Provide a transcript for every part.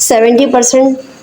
70%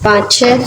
5-6.